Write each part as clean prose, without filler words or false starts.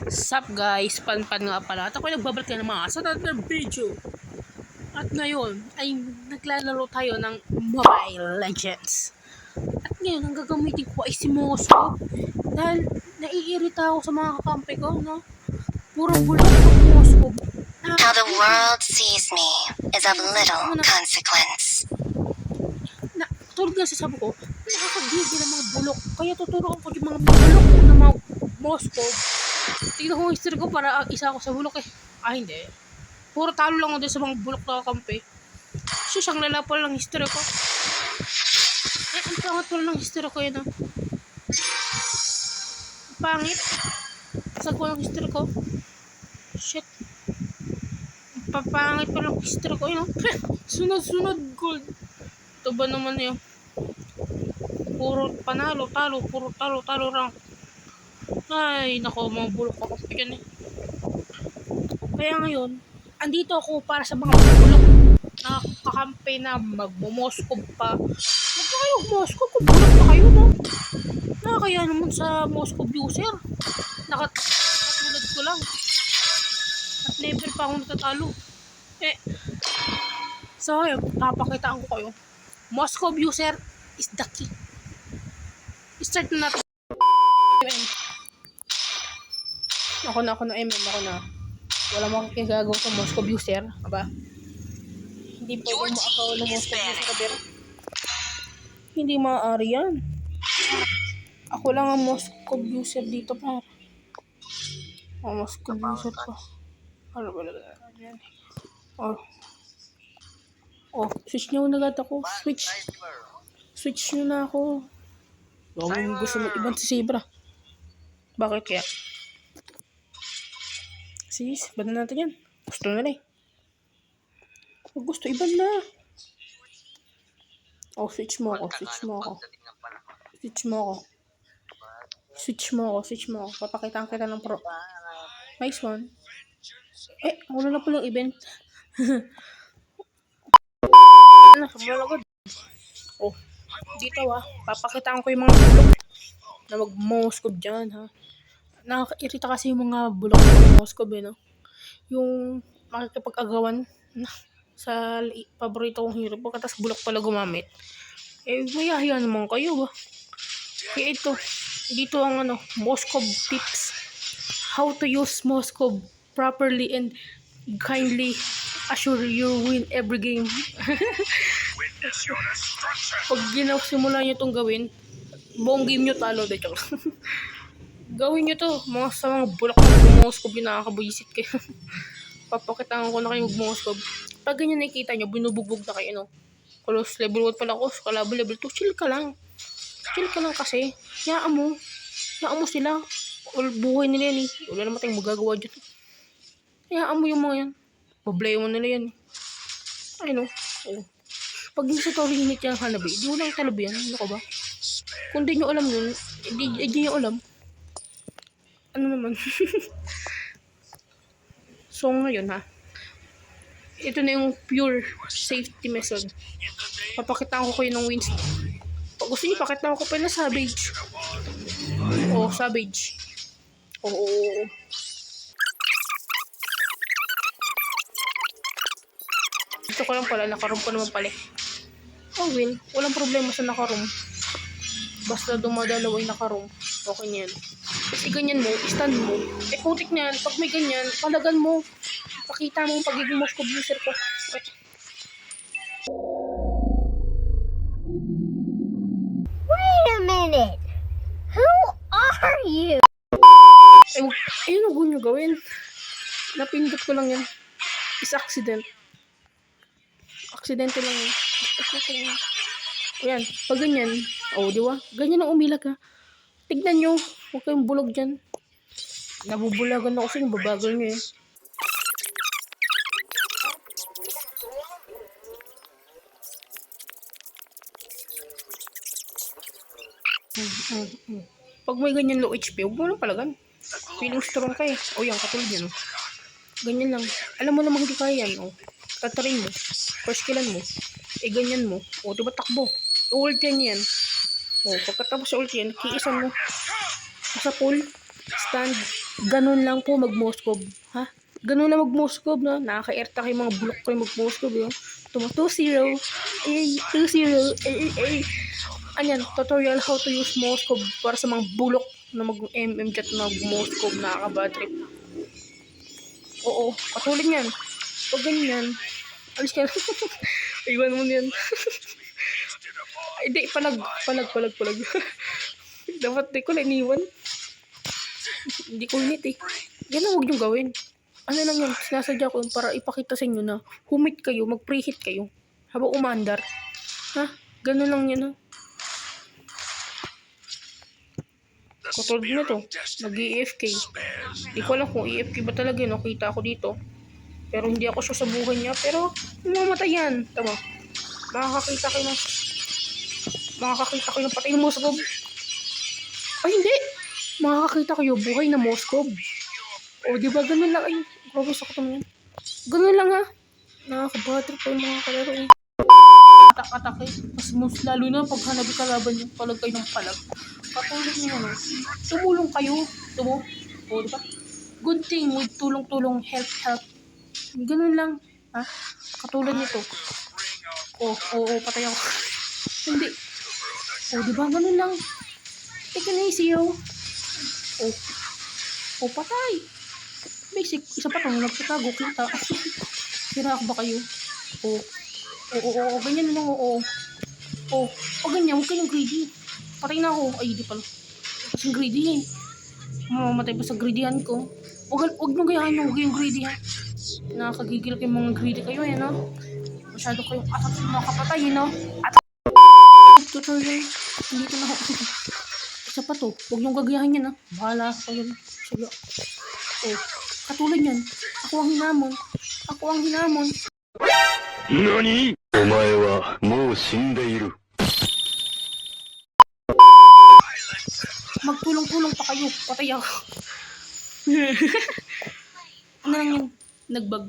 Sup guys, Panpan nga pala. At ako'y nagbabalik na naman sa another video. At ngayon ay naglalaro tayo ng Mobile Legends. At ngayon ang gagamitin ko ay si Mosko. Dahil naiirita ako sa mga kakampi ko, no? Puro bulok ng Mosko. How the world sees me is of little consequence. Tulad nga sasabi ko, nakakagigil ang mga bulok. Kaya tuturuan ko yung mga bulok ng mga Mosko. Tignan ko yung history ko para isa ako sa bulok eh. Hindi. Puro talo lang ako din sa mga bulok na kakampi. So, siyang lalapal ng history ko. Ang pangat pala ng history ko yun, pangit. Sagwa ng history ko. Shit. Papangit pa ng history ko yun, Sunod-sunod gold. Ito ba naman yun? Puro panalo, talo, puro talo rank. Ay, nako, mga bulok ako yan eh. Kaya ngayon, andito ako para sa mga bulok na kakampi na magmo-Moskob pa. Huwag na kayo Moskob kung bulok na kayo, no? Nakakaya naman sa Moskob user. Nakatulad ko lang. At never pa ako natatalo. So, ayun, papakitaan ko kayo. Moskob user is the key. Start na natin. Ako na, ako na. Wala makikigagaw sa Moskob user. Aba? Hindi po ako ng Moskob user. Hindi maaari yan. Ako lang ang Moskob user dito, par. Moskob user ko. Switch nyo na agad ako. Switch nyo na ako. Huwag gusto mo ibang si Zebra. Bakit kaya? Sis, ba't na natin yan? Gusto na rin. Huwag gusto, iban na. Switch mo ako. Papakitaan kita ng pro. Nice one. Ako na po yung event. Dito papakitaan ko yung mga bulok na mag-Moskob dyan, Nakakairita kasi yung mga bulok ng Moskob, no? Yung makikipag-agawan sa paborito kong hero, pagkatas bulok pala gumamit. Mayahiya naman kayo, ba? Kaya dito ang Moskob tips. How to use Moskob properly and kindly assure you win every game. Pag simula nyo itong gawin, buong game nyo talo, gawin nyo to, sa mga bulak ng Moskob, yung nakakabuisit kayo. Papakitaan ko na kayo mag-Moskob. Pag ganyan nakikita nyo, binubugbog na kayo, Close level 1 pala ko, kalaban level 2, chill ka lang kasi, hayaan mo sila, buhay nila yan wala naman tayong magagawa dyan. Hayaan mo yung mga yan, pablay mo nila yan Pag hindi sa story unit yung hanabi, di mo lang talabi yan, ano ka ba? Kung di nyo alam yun, di nyo alam. Ano naman? So ngayon ito na yung pure safety method. Papakitaan ko kayo ng wins. Pag gusto nyo, pakitaan ko pa na Savage. Savage. Ito ko lang pala, nakaroom ko naman pala. Walang problema sa nakaroom. Basta dumadalaw ay nakaroom. Okay na yan. Kasi ganyan mo, stand mo. Putik na yan. Pag may ganyan, palagan mo. Pakita mo yung pagiging Moskob user ko. Wait a minute. Who are you? Ayun ang nyo gawin. Napindot ko lang yan. Is accident. Aksidente lang yan. Ayan, pag ganyan, di ba? Ganyan ang umilag, Tignan nyo, huwag kayong bulog dyan. Nabubulagan ako kasi babagal nyo, Pag may ganyan low HP, huwag mo lang palagan. Feeling strong ka yan, katulad yan, Ganyan lang. Alam mo namang hindi kaya yan, Tatarin mo. First killan mo. Ganyan mo. Diba takbo? Ult yan. Pagkatapos sa ult yan, kiisan mo. Sa pool, stand, Ganun lang po mag-Moskov. Ha? Ganun lang mag-Moskov, no? Nakaka-erta kayo mga bulok kayo mag-Moskov, yun. Tuma 2-0. Eh, 2-0. Eh. Anyan, tutorial how to use Moskov para sa mga bulok na mag-MM chat na Moskov, nakaka-bad trip. Oo, katulad yan. Pag ganyan, alis ka na. Iwan mo yan. Hindi, palag. Dapat di ko na iniwan. Hindi ko init eh. Yan ang huwag niyong gawin. Ano lang yan, sinasadya ko yun para ipakita sa inyo na humit kayo, mag-preheat kayo. Habang umandar. Ha? Ganun lang yan ha. Katulad nito, nag-EFK. Di ko alam kung EFK ba talaga yun. Nakita ako dito. Pero hindi ako siya sa buhay niya. Pero, mamatay yan. Tama. Makakakita kayo ng patay ng Moskov. Ay, hindi. Makakakita kayo buhay na Moskov. O, di ba ganun lang? Ay, grabe sa katong yan. Ganun lang ha. Nakakabatrip pa yung mga kalaro eh. Atak-atak eh. Mas lalo na pag hanabi kalaban yung palag kayo ng palag. Katulad niyo ano. Tumulong kayo. O, di ba? Good thing with tulong-tulong, help. Ganun lang. Ha? Katulad nito. Oo, patay ako. Hindi. O, di ba? Ganun lang. Take an easy, yo. O, patay. Basic. Isa pa to. Nagtatago. Kita. Sira ako ba kayo? Oo. Ganyan lang. Oo. O, ganyan. Huwag kayong greedy. Patay na ako. Ay, di pala. Kasi greedy eh. Mamamatay pa sa greedyan ko. Huwag nyo gayahan yung greedy ha. Nakakagigil kayong mga greedy kayo eh, no? Masyado kayong atat sa mga kapatay, no? Tutorial. Hindi ko na ako. Isa pa to. Huwag niyong gagayahan yan, ha? Bahala kayo. Sige. Katulad yan. Ako ang hinamon. NANI?! お前はもう死んでいる。 Magtulong-tulong pa kayo. Patay ako. Ano lang yung nagbag.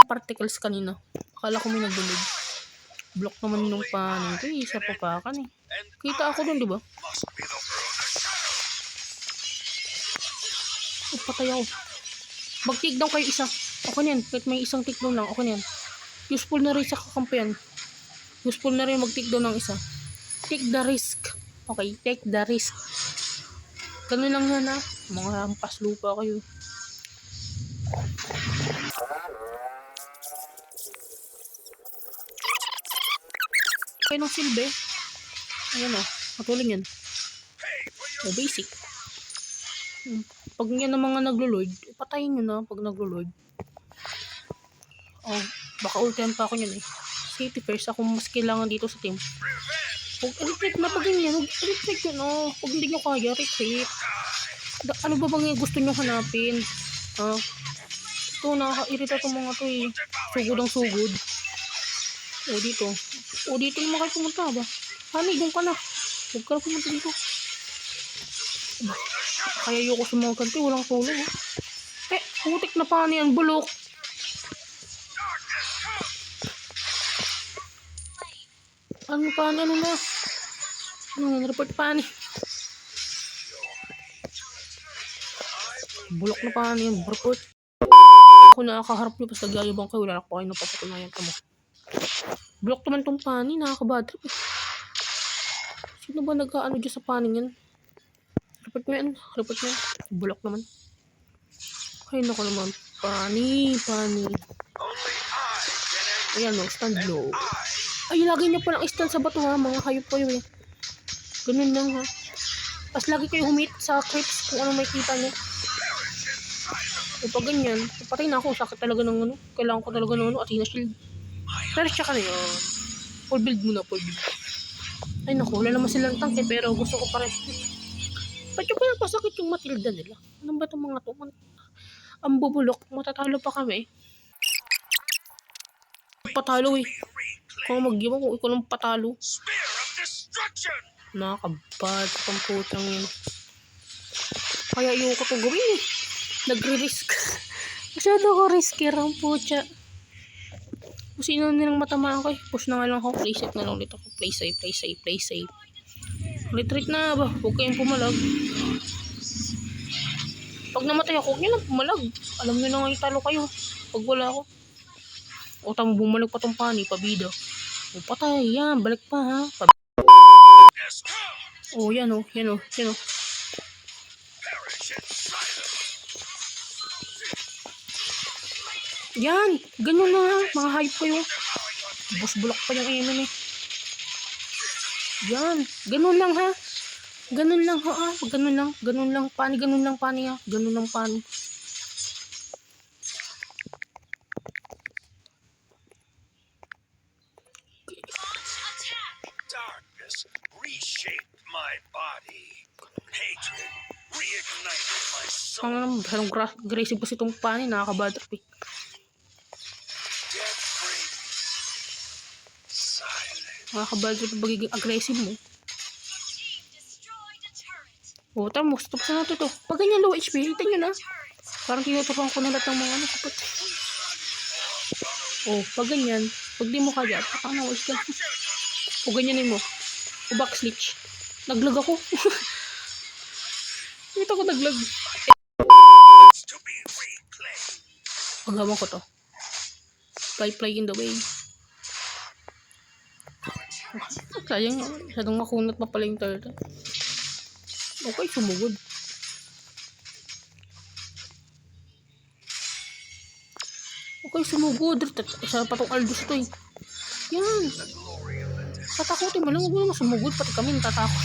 Particles kanina. Akala ko may nagbulig. Block naman nung panin ko. Isa pa kan eh. Kita ako dun, di ba? Patay ako. Mag-take down kayo isa. Okay na yan. Kahit may isang take down lang. Okay na yan. Useful na rin sa kakampiyan. Useful na rin mag-take down ng isa. Take the risk. Okay, take the risk. Ganun lang yan ha. Mga hampas lupa kayo. Okay ng silbi. Ayan o. Matulad yan. O, basic. Pag yan ang mga naglo-lord, patayin nyo na pag naglo-lord. Oh, baka ultihan pa ako yan eh. Safety first. Ako mas kailangan dito sa team. Huwag retreat na pag ganyan. Retreat yun o. Huwag hindi nyo kaya, retreat. Ano ba bang gusto nyo hanapin? Ito, nakaka-irita itong mga to eh. Sugod ang sugod. O, dito naman kayo pumunta ba? Honey, doon ka na. Huwag ka na pumunta dito. Kaya ayoko sa mga kanti, walang tulong ha. Putik na pa niyan, bulok. Ano pa, ano na? Report pa ni. Bulok na pa niyan, report. Ako nakakaharap nyo, pas nagyayabang kayo, wala na pa kayo napapatunayan ka mo. Bulok naman tong pani, nakakabad trip eh. Sino ba nag-ano dyan sa pani yan? Report mo yan. Bulok naman. Ay, naku naman. Pani. Ayan o, stand low. Ay, lagi nyo palang stand sa bato ha. Mga hayop kayo eh. Ganun lang ha. Tapos lagi kayo humit sa clips kung ano may kita nyo. Pag ganyan, patay na ako. Sakit talaga ng ano. Kailangan ko talaga ng ano. Athena shield. Pero siya ka na yun. Full build muna, full build. Ay naku, wala naman silang tanke pero gusto ko pa rin. Ba't yung pinapasakit yung Matilda nila? Ano ba itong mga to? Ang bubulok, matatalo pa kami. Patalo eh. Kung mag-iwan kung ikaw ng patalo. Nakakabad pang putang yun. Kaya yung ko itong gawin eh. Nagre-risk. Masyado ko risker ang putya. Kung sino nilang matamaan ko eh. Push na nga lang ako. Play safe na lang dito ako. Play safe. Retreat na ba? Huwag kayong pumalag. Pag namatay ako, huwag nyo lang pumalag. Alam nyo na nga yung talo kayo. Pag wala ako. O tama, bumalag pa tong pani, pabida. O patay, yan, balik pa ha. O yan o, yan o, yan o. Yan, ganyan na ha, mga hype kayo. Boss bulak pa yung enemy. Yan, ganun lang ha. Ganun lang ha, ganun lang, pani ha, ganun lang pani. Darkness reshaped my body. Hatred reignited my soul. Ang masyadong aggressive kasi itong pani, nakaka-bad trip eh. Death brings silence. Nakaka-bad trip yung pagiging aggressive mo. O, tama, stop sa natin to. Pag ganyan low HP, hitin nyo na. Parang tinuturuan ko na lahat ng mga ano. Kapag... O, pag ganyan, pag di mo kaya, patang na walis ka. O, ganyanin mo. O, backslitch. Naglag ako. Ito ko naglag. To be reclaimed. Paghawan ko to. Play in the way. Sayang, masyadong makunat pa pala yung turtle. Okay, sumugod. Okay, sumugod. Isa pa tong Aldous to eh. Yan. Tatakutin mo lang. Huwag mo naman sumugod. Pati kami natatakot.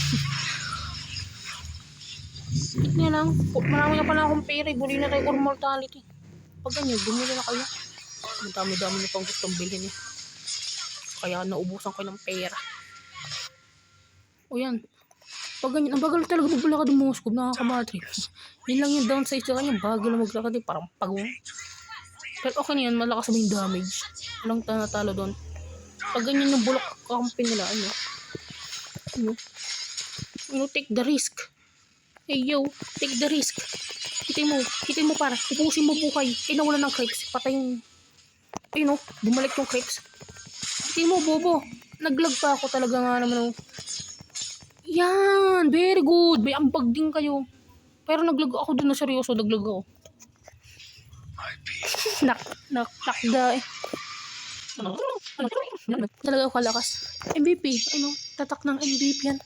Tignan lang. Marami na pala akong pera. Buli na tayo or mortality. Pag ganyan, bumili na kayo. Ang dami-dami na pang gustong bilhin eh. Kaya naubusan ko ng pera. O yan. Pag ganyan, ang bagal talaga maglakad ng mga scoop, nakakamatri. Yun lang yung downside sa kanya, bagal na maglakad eh, parang pagong. Pero okay na yan, malakas na yung damage. Walang natalo doon. Pag ganyan yung bulak kakampi nila, take the risk. Hey yo, take the risk. Hitin mo para, upusin mo buhay. Nawala ng crepes, patay yung, ayun bumalik yung crepes. Hitin mo, bobo. Naglag pa ako talaga nga naman. Yan, very good. May ambag din kayo. Pero naglag ako dun na seryoso, naglag ako. Nakda eh. Talaga ako kalakas. MVP, tatak ng MVP yan.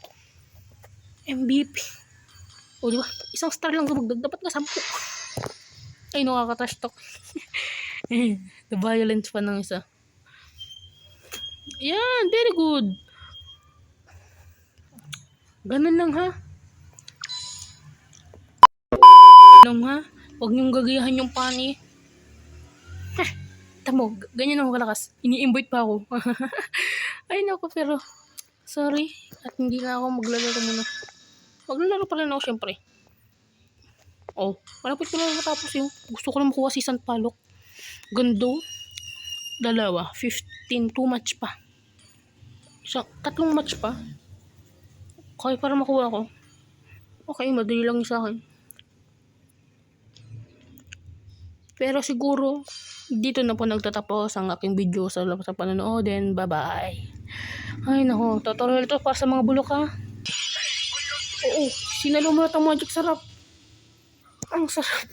MVP. O diba, isang star lang sumagdag, dapat nga 10. Ay, nakaka-trash talk. The violence pa ng isa. Yan, very good. Ganun lang ha. Huwag niyong gagayahan yung pani. Tamo, ganyan ako kalakas. Ini-invite pa ako. Ay naku, pero sorry. At hindi na ako maglalaro muna. Maglalaro pa rin ako syempre. Oh, malapit ko na matapos yung. Gusto ko na makuha si San Palok. Gando. 2, 15, 2 match pa. 3 match pa. Okay, para makuha ko. Okay, madali lang sa akin. Pero siguro, dito na po nagtatapos ang aking video sa panonood. And bye-bye. Ay, nako. Tutorial to para sa mga bulok ha. Oo, sinalo mo na itong magic sarap. Ang sarap.